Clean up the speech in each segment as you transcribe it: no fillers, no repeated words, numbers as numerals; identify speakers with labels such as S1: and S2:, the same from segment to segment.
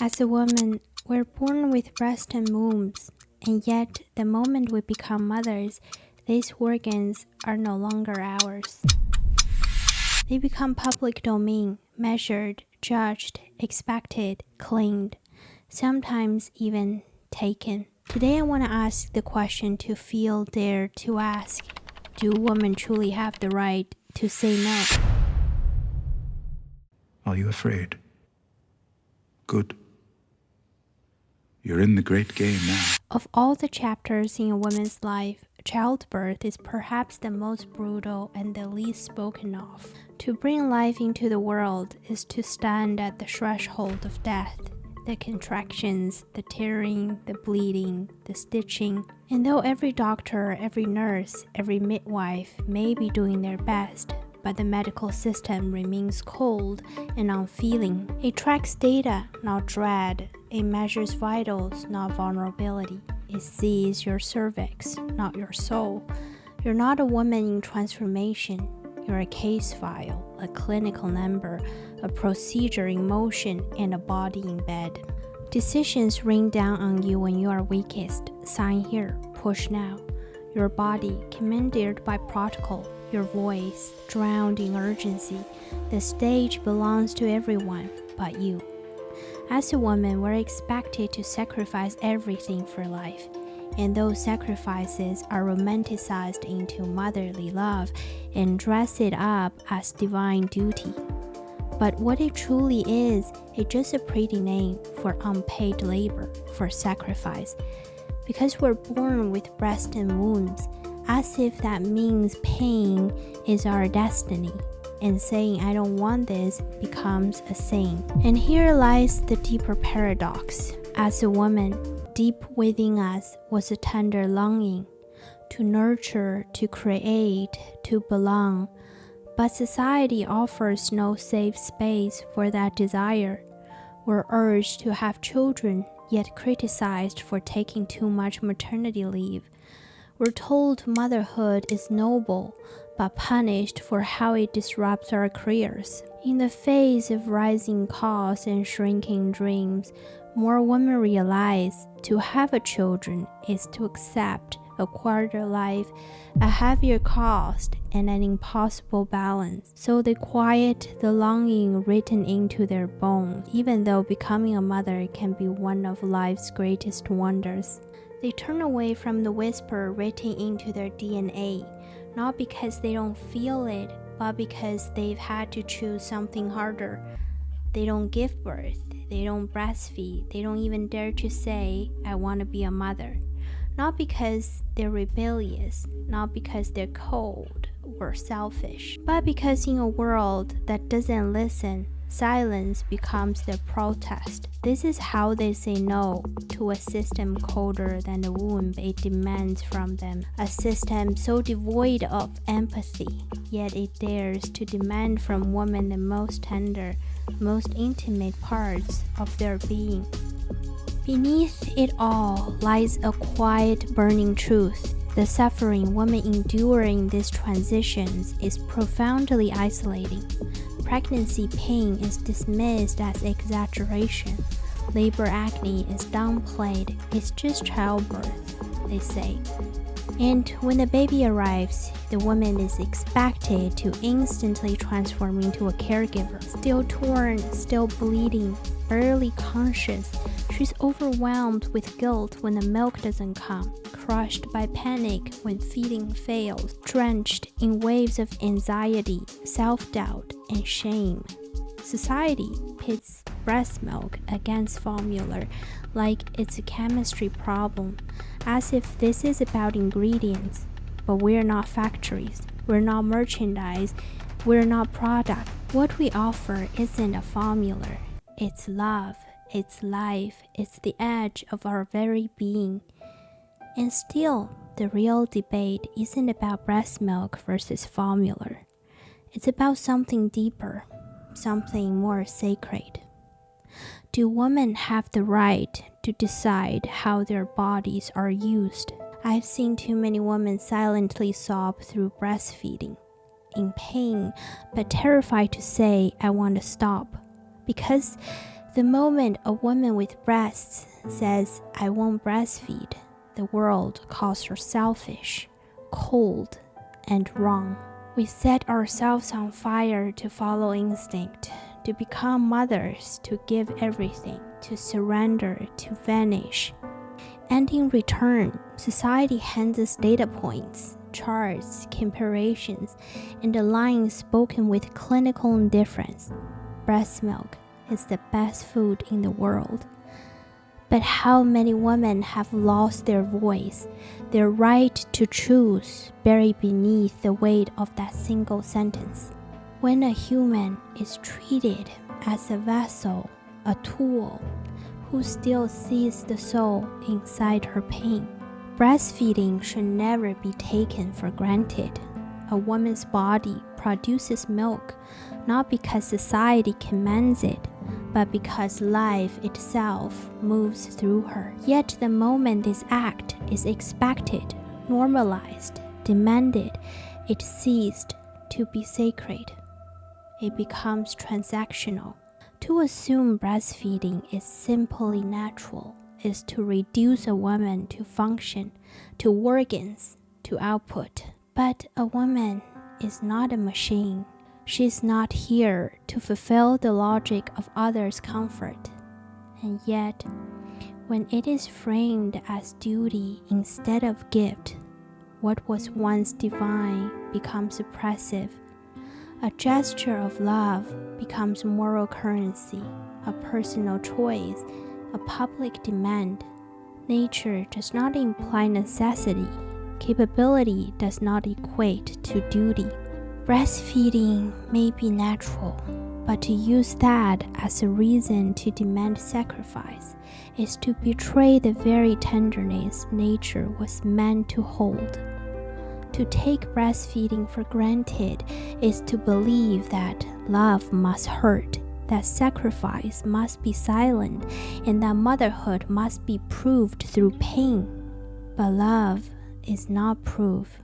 S1: As a woman, we're born with breasts and wombs, and yet the moment we become mothers, these organs are no longer ours. They become public domain, measured, judged, expected, claimed, sometimes even taken. Today I want to ask the question to feel dare to ask, do women truly have the right to say no?
S2: Are you afraid? Good. You're in the great game now.
S1: Of all the chapters in a woman's life, childbirth is perhaps the most brutal and the least spoken of. To bring life into the world is to stand at the threshold of death. The contractions, the tearing, the bleeding, the stitching. And though every doctor, every nurse, every midwife may be doing their best, but the medical system remains cold and unfeeling. It tracks data, not dread. It measures vitals, not vulnerability. It sees your cervix, not your soul. You're not a woman in transformation. You're a case file, a clinical number, a procedure in motion, and a body in bed. Decisions rain down on you when you are weakest. Sign here, push now. Your body, commandeered by protocol. Your voice, drowned in urgency. The stage belongs to everyone but you. As a woman, we're expected to sacrifice everything for life, and those sacrifices are romanticized into motherly love and dress it up as divine duty. But what it truly is just a pretty name for unpaid labor, for sacrifice. Because we're born with breasts and wombs, as if that means pain is our destiny, and saying I don't want this becomes a sin. And here lies the deeper paradox. As a woman, deep within us was a tender longing to nurture, to create, to belong. But society offers no safe space for that desire. We're urged to have children, yet criticized for taking too much maternity leave. We're told motherhood is noble, but punished for how it disrupts our careers. In the face of rising costs and shrinking dreams, more women realize to have a children is to accept a quarter life, a heavier cost, and an impossible balance. So they quiet the longing written into their bone, even though becoming a mother can be one of life's greatest wonders. They turn away from the whisper written into their DNA, not because they don't feel it, but because they've had to choose something harder. They don't give birth, they don't breastfeed, they don't even dare to say, I want to be a mother. Not because they're rebellious, not because they're cold or selfish, but because in a world that doesn't listen, silence becomes their protest. This is how they say no to a system colder than the womb it demands from them, a system so devoid of empathy, yet it dares to demand from women the most tender, most intimate parts of their being. Beneath it all lies a quiet, burning truth. The suffering women enduring these transitions is profoundly isolating. Pregnancy pain is dismissed as exaggeration. Labor agony is downplayed. It's just childbirth, they say. And when the baby arrives, the woman is expected to instantly transform into a caregiver. Still torn, still bleeding, barely conscious, she's overwhelmed with guilt when the milk doesn't come, crushed by panic when feeding fails, drenched in waves of anxiety, self-doubt, and shame. Society pits breast milk against formula like it's a chemistry problem, as if this is about ingredients. But we're not factories, we're not merchandise, we're not product. What we offer isn't a formula, it's love, it's life, it's the edge of our very being. And still, the real debate isn't about breast milk versus formula. It's about something deeper, something more sacred. Do women have the right to decide how their bodies are used? I've seen too many women silently sob through breastfeeding, in pain, but terrified to say, I want to stop. Because The moment a woman with breasts says, "I won't breastfeed," the world calls her selfish, cold, and wrong. We set ourselves on fire to follow instinct, to become mothers, to give everything, to surrender, to vanish. And in return, society hands us data points, charts, comparisons, and a line spoken with clinical indifference. Breast milk is the best food in the world. But how many women have lost their voice, their right to choose, buried beneath the weight of that single sentence? When a human is treated as a vessel, a tool, who still sees the soul inside her pain? Breastfeeding should never be taken for granted. A woman's body produces milk not because society commands it, but because life itself moves through her. Yet the moment this act is expected, normalized, demanded, it ceased to be sacred. It becomes transactional. To assume breastfeeding is simply natural is to reduce a woman to function, to organs, to output. But a woman is not a machine. She's not here to fulfill the logic of others' comfort. And yet, when it is framed as duty instead of gift, what was once divine becomes oppressive. A gesture of love becomes moral currency, a personal choice, a public demand. Nature does not imply necessity. Capability does not equate to duty. Breastfeeding may be natural, but to use that as a reason to demand sacrifice is to betray the very tenderness nature was meant to hold. To take breastfeeding for granted is to believe that love must hurt, that sacrifice must be silent, and that motherhood must be proved through pain. But love is not proof,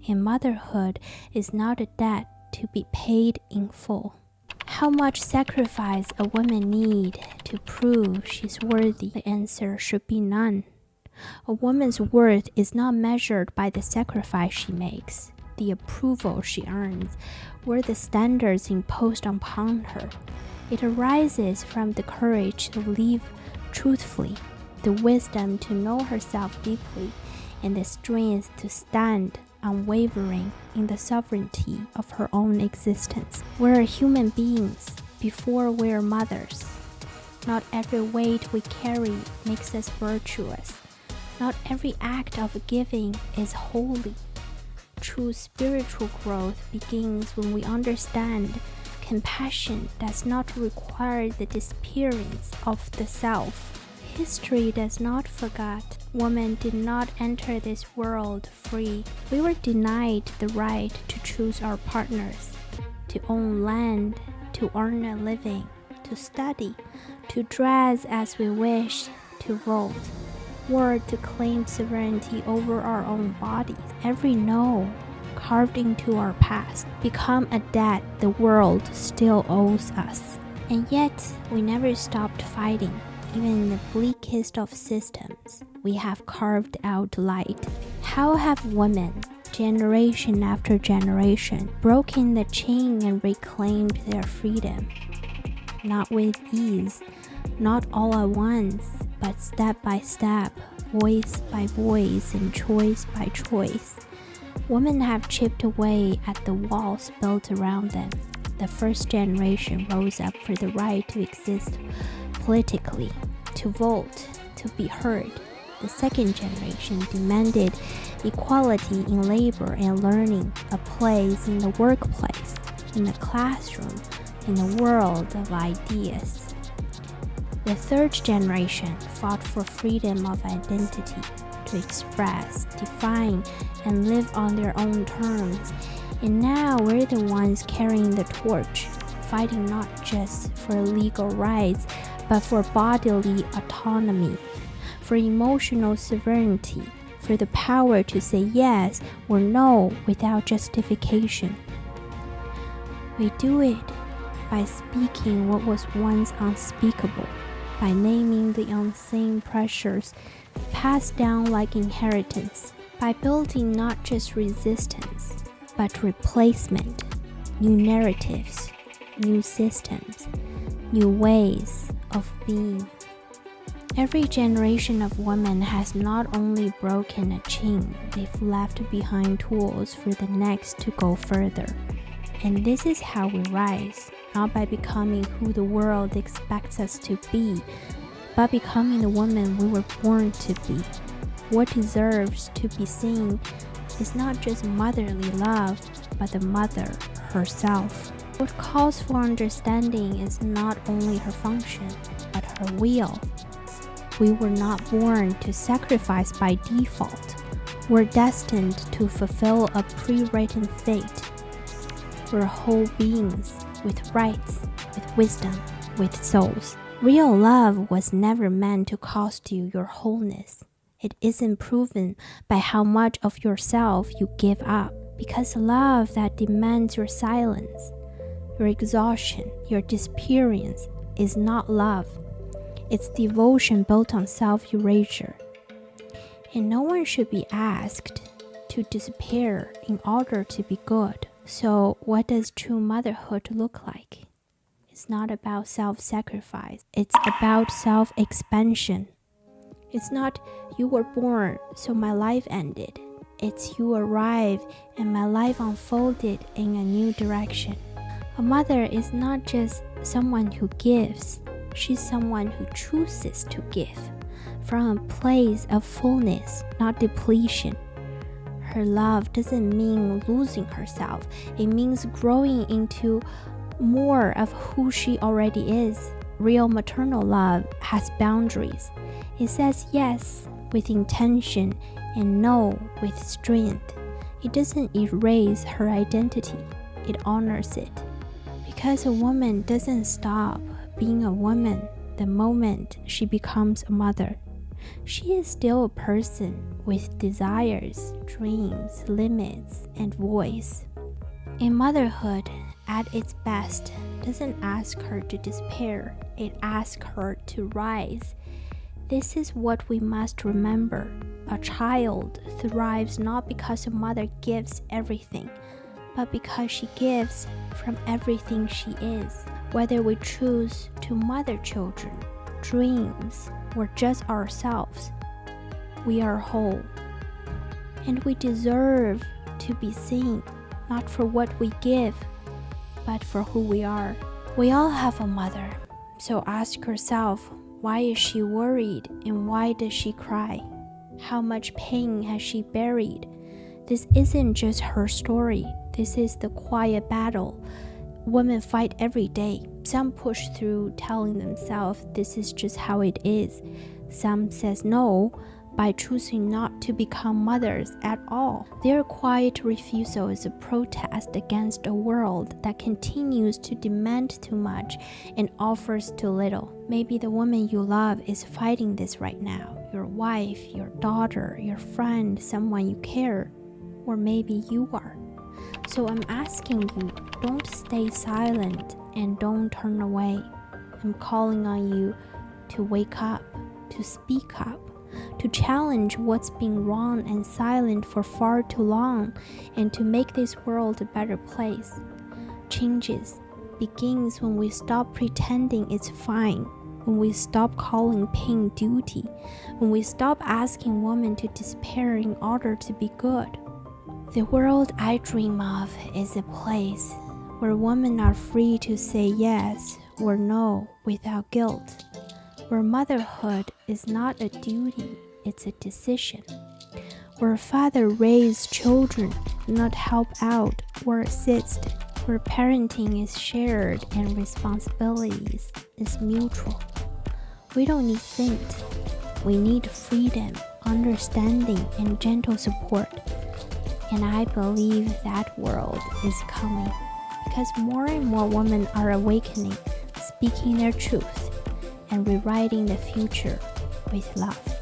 S1: and motherhood is not a debt to be paid in full. How much sacrifice a woman need to prove she's worthy? The answer should be none. A woman's worth is not measured by the sacrifice she makes, the approval she earns, or the standards imposed upon her. It arises from the courage to live truthfully, the wisdom to know herself deeply, and the strength to stand unwavering in the sovereignty of her own existence. We're human beings before we're mothers. Not every weight we carry makes us virtuous. Not every act of giving is holy. True spiritual growth begins when we understand compassion does not require the disappearance of the self. History does not forget. Women did not enter this world free. We were denied the right to choose our partners, to own land, to earn a living, to study, to dress as we wished, to vote, or to claim sovereignty over our own bodies. Every no carved into our past become a debt the world still owes us. And yet, we never stopped fighting. Even in the bleakest of systems, we have carved out light. How have women, generation after generation, broken the chain and reclaimed their freedom? Not with ease, not all at once, but step by step, voice by voice, and choice by choice. Women have chipped away at the walls built around them. The first generation rose up for the right to exist politically, to vote, to be heard. The second generation demanded equality in labor and learning, a place in the workplace, in the classroom, in the world of ideas. The third generation fought for freedom of identity, to express, define, and live on their own terms. And now we're the ones carrying the torch, fighting not just for legal rights, but for bodily autonomy, for emotional sovereignty, for the power to say yes or no without justification. We do it by speaking what was once unspeakable, by naming the unseen pressures passed down like inheritance, by building not just resistance, but replacement, new narratives, new systems, new ways of being. Every generation of women has not only broken a chain, they've left behind tools for the next to go further. And this is how we rise, not by becoming who the world expects us to be, but becoming the woman we were born to be. What deserves to be seen is not just motherly love, but the mother herself. What calls for understanding is not only her function, but her will. We were not born to sacrifice by default. We're destined to fulfill a pre-written fate. We're whole beings with rights, with wisdom, with souls. Real love was never meant to cost you your wholeness. It isn't proven by how much of yourself you give up, because love that demands your silence, your exhaustion, your disappearance is not love. It's devotion built on self-erasure. And no one should be asked to disappear in order to be good. So what does true motherhood look like? It's not about self-sacrifice. It's about self-expansion. It's not you were born, so my life ended. It's you arrived and my life unfolded in a new direction. A mother is not just someone who gives. She's someone who chooses to give from a place of fullness, not depletion. Her love doesn't mean losing herself. It means growing into more of who she already is. Real maternal love has boundaries. It says yes with intention and no with strength. It doesn't erase her identity. It honors it. Because a woman doesn't stop being a woman the moment she becomes a mother. She is still a person with desires, dreams, limits, and voice. And motherhood, at its best, doesn't ask her to despair. It asks her to rise. This is what we must remember. A child thrives not because a mother gives everything, but because she gives from everything she is. Whether we choose to mother children, dreams, or just ourselves, we are whole. And we deserve to be seen, not for what we give, but for who we are. We all have a mother, so ask yourself, why is she worried and why does she cry? How much pain has she buried? This isn't just her story. This is the quiet battle women fight every day. Some push through telling themselves this is just how it is. Some says no by choosing not to become mothers at all. Their quiet refusal is a protest against a world that continues to demand too much and offers too little. Maybe the woman you love is fighting this right now. Your wife, your daughter, your friend, someone you care, or maybe you are. So I'm asking you, don't stay silent and don't turn away. I'm calling on you to wake up, to speak up, to challenge what's been wrong and silent for far too long, and to make this world a better place. Changes begins when we stop pretending it's fine, when we stop calling pain duty, when we stop asking women to despair in order to be good. The world I dream of is a place where women are free to say yes or no without guilt, where motherhood is not a duty, it's a decision, where a father raises children, not help out or assist, where parenting is shared and responsibilities is mutual. We don't need saints, we need freedom, understanding, and gentle support. And I believe that world is coming because more and more women are awakening, speaking their truth, and rewriting the future with love.